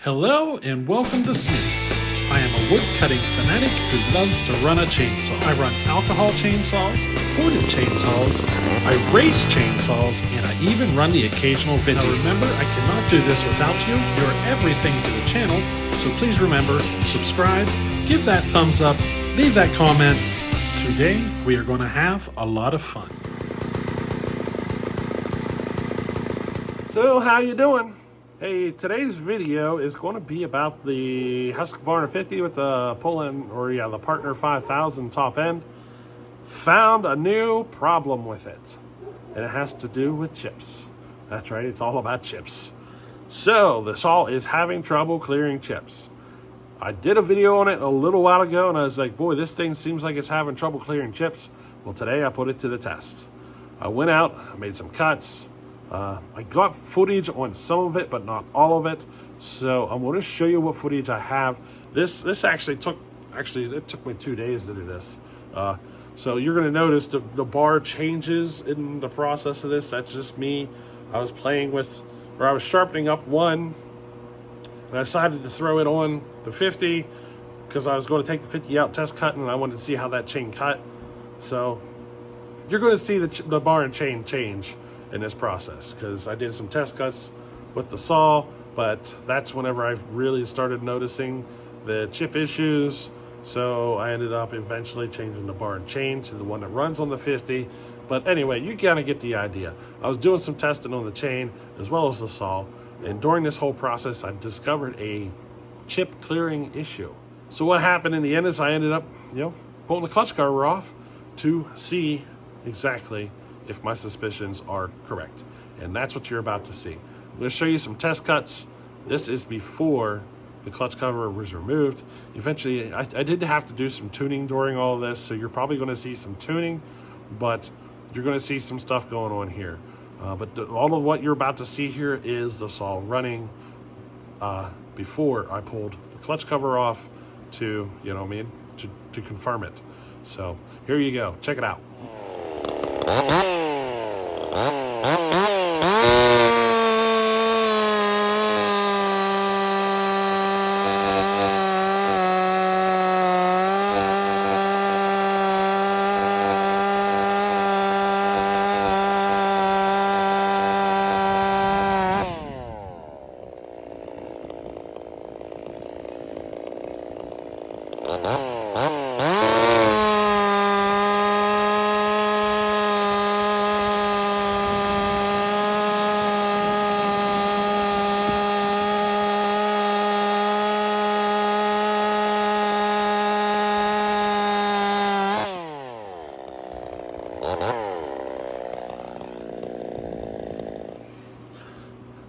Hello and welcome to Smitty's. I am a wood cutting fanatic who loves to run a chainsaw. I run alcohol chainsaws, ported chainsaws, I race chainsaws, and I even run the occasional vintage. Now remember, I cannot do this without you. You're everything to the channel, so please remember, subscribe, give that thumbs up, leave that comment. Today, we are going to have a lot of fun. So, how you doing? Hey, today's video is going to be about the Husqvarna 50 with the the Partner 5000 top end. Found a new problem with it, and it has to do with chips. That's right, it's all about chips. So, the saw is having trouble clearing chips. I did a video on it a little while ago, and I was like, boy, this thing seems like it's having trouble clearing chips. Well, today I put it to the test. I went out, I made some cuts. I got footage on some of it, but not all of it. So I'm going to show you what footage I have. This actually took me 2 days to do this. So you're going to notice the bar changes in the process of this. That's just me. I was sharpening up one, and I decided to throw it on the 50 because I was going to take the 50 out test cut, and I wanted to see how that chain cut. So you're going to see the bar and chain change in this process because I did some test cuts with the saw, but that's whenever I really started noticing the chip issues. So I ended up eventually changing the bar and chain to the one that runs on the 50. But anyway, you kind of get the idea. I was doing some testing on the chain as well as the saw, and during this whole process I discovered a chip clearing issue. So what happened in the end is I ended up pulling the clutch cover off to see exactly if my suspicions are correct. And that's what you're about to see. I'm going to show you some test cuts. This is before the clutch cover was removed. Eventually, I did have to do some tuning during all of this, so you're probably going to see some tuning, but you're going to see some stuff going on here. All of what you're about to see here is the saw running before I pulled the clutch cover off to, to confirm it. So here you go. Check it out.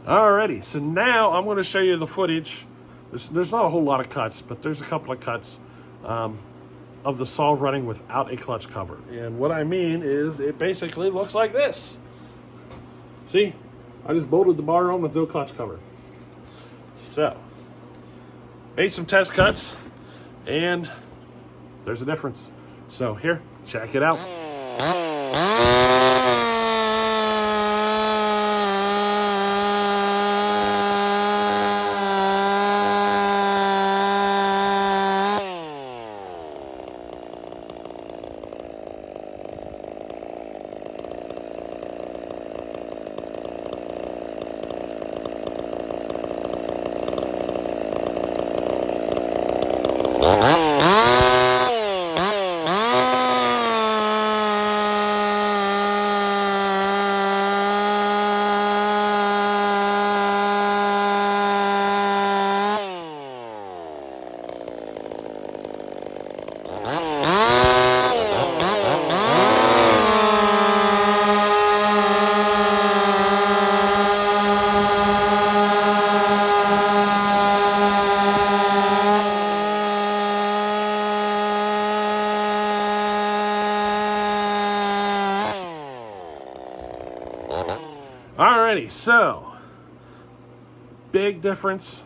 Alrighty, so now I'm going to show you the footage. There's not a whole lot of cuts, but there's a couple of cuts of the saw running without a clutch cover. And what I mean is it basically looks like this. See, I just bolted the bar on with no clutch cover. So, made some test cuts, and there's a difference. So here, check it out. Alrighty, so big difference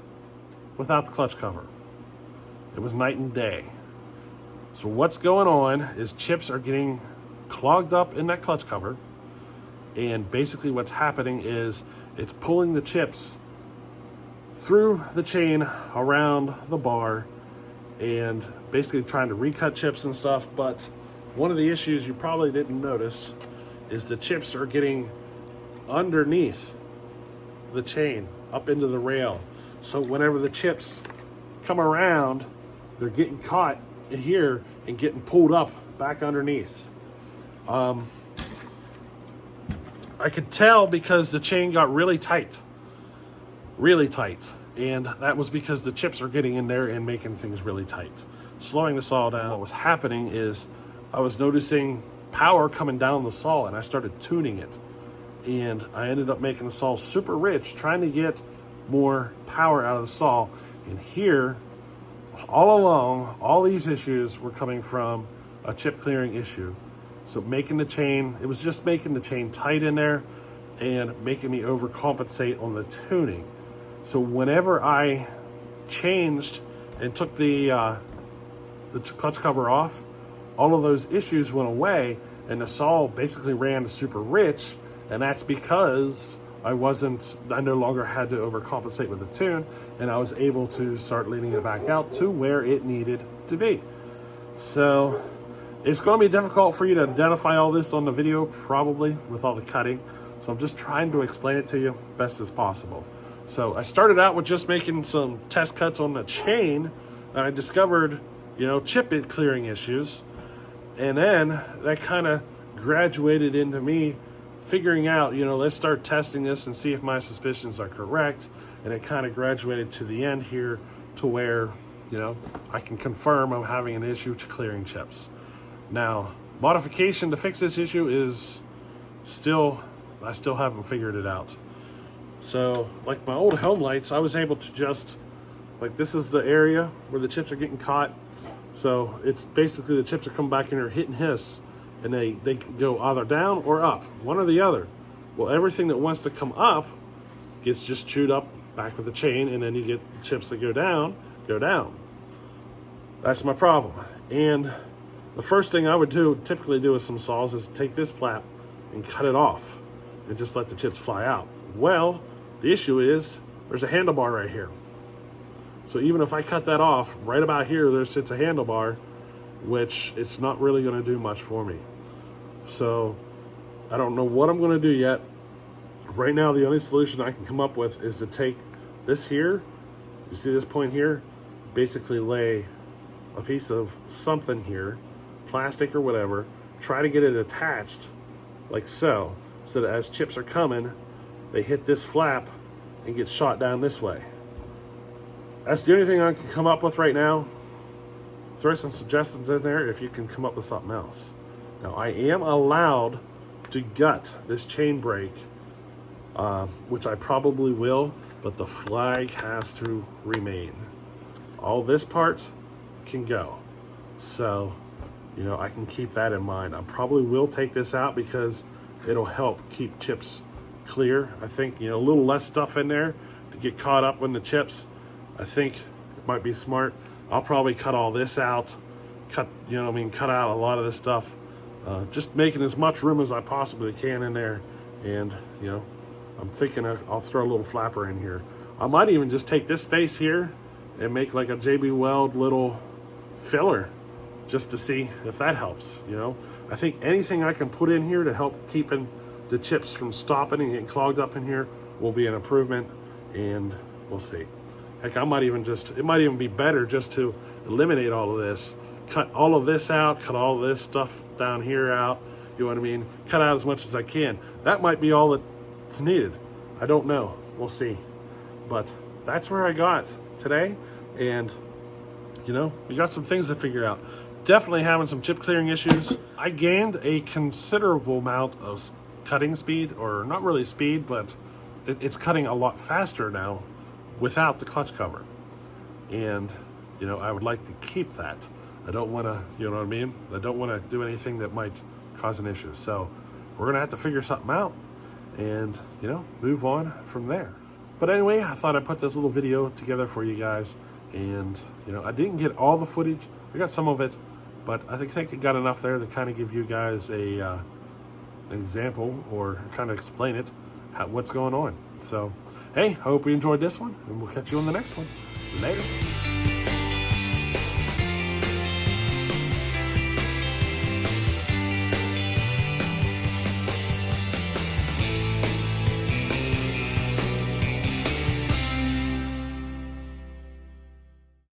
without the clutch cover. It was night and day. So what's going on is chips are getting clogged up in that clutch cover, and basically what's happening is it's pulling the chips threw the chain around the bar and basically trying to recut chips and stuff. But one of the issues you probably didn't notice is the chips are getting underneath the chain up into the rail. So whenever the chips come around, they're getting caught here and getting pulled up back underneath. I could tell because the chain got really tight, and that was because the chips are getting in there and making things really tight. Slowing the saw down, what was happening is I was noticing power coming down the saw, and I started tuning it, and I ended up making the saw super rich, trying to get more power out of the saw. And here, all along, all these issues were coming from a chip clearing issue. So making the chain, it was just making the chain tight in there and making me overcompensate on the tuning. So whenever I changed and took the clutch cover off, all of those issues went away, and the saw basically ran super rich. And that's because I no longer had to overcompensate with the tune, and I was able to start leaning it back out to where it needed to be. So it's going to be difficult for you to identify all this on the video, probably, with all the cutting. So I'm just trying to explain it to you best as possible. So I started out with just making some test cuts on the chain, and I discovered, chip clearing issues. And then that kind of graduated into me figuring out, let's start testing this and see if my suspicions are correct. And it kind of graduated to the end here to where, I can confirm I'm having an issue to clearing chips. Now, modification to fix this issue is I still haven't figured it out. So, like my old home lights, I was able to just, this is the area where the chips are getting caught. So it's basically the chips are coming back in here, hit and hiss, and they go either down or up, one or the other. Well, everything that wants to come up gets just chewed up back with the chain, and then you get chips that go down. That's my problem. And the first thing I would typically do with some saws is take this flap and cut it off and just let the chips fly out. Well, the issue is there's a handlebar right here. So even if I cut that off, right about here, there sits a handlebar, which it's not really going to do much for me. So I don't know what I'm going to do yet. Right now, the only solution I can come up with is to take this here, you see this point here, basically lay a piece of something here, plastic or whatever, try to get it attached like so that as chips are coming, they hit this flap and get shot down this way. That's the only thing I can come up with right now. Throw some suggestions in there if you can come up with something else. Now, I am allowed to gut this chain brake, which I probably will, but the flag has to remain. All this part can go. So, I can keep that in mind. I probably will take this out because it'll help keep chips clear. I think, a little less stuff in there to get caught up in the chips. I think it might be smart. I'll probably cut all this out, cut out a lot of this stuff. Just making as much room as I possibly can in there. And, I'm thinking I'll throw a little flapper in here. I might even just take this space here and make like a JB Weld little filler just to see if that helps, I think anything I can put in here to help keeping the chips from stopping and getting clogged up in here will be an improvement, and we'll see. Heck, it might even be better just to eliminate all of this, cut all of this out, cut all of this stuff down here out, cut out as much as I can. That might be all that's needed. I don't know, we'll see. But that's where I got today, and we got some things to figure out. Definitely having some chip clearing issues. I gained a considerable amount of cutting speed, or not really speed, but it's cutting a lot faster now without the clutch cover. And, I would like to keep that. I don't want to, I don't want to do anything that might cause an issue. So we're going to have to figure something out and, move on from there. But anyway, I thought I'd put this little video together for you guys. And, I didn't get all the footage. I got some of it, but I think I got enough there to kind of give you guys an example, or kind of explain what's going on. So Hey, hope you enjoyed this one, and we'll catch you on the next one. Later.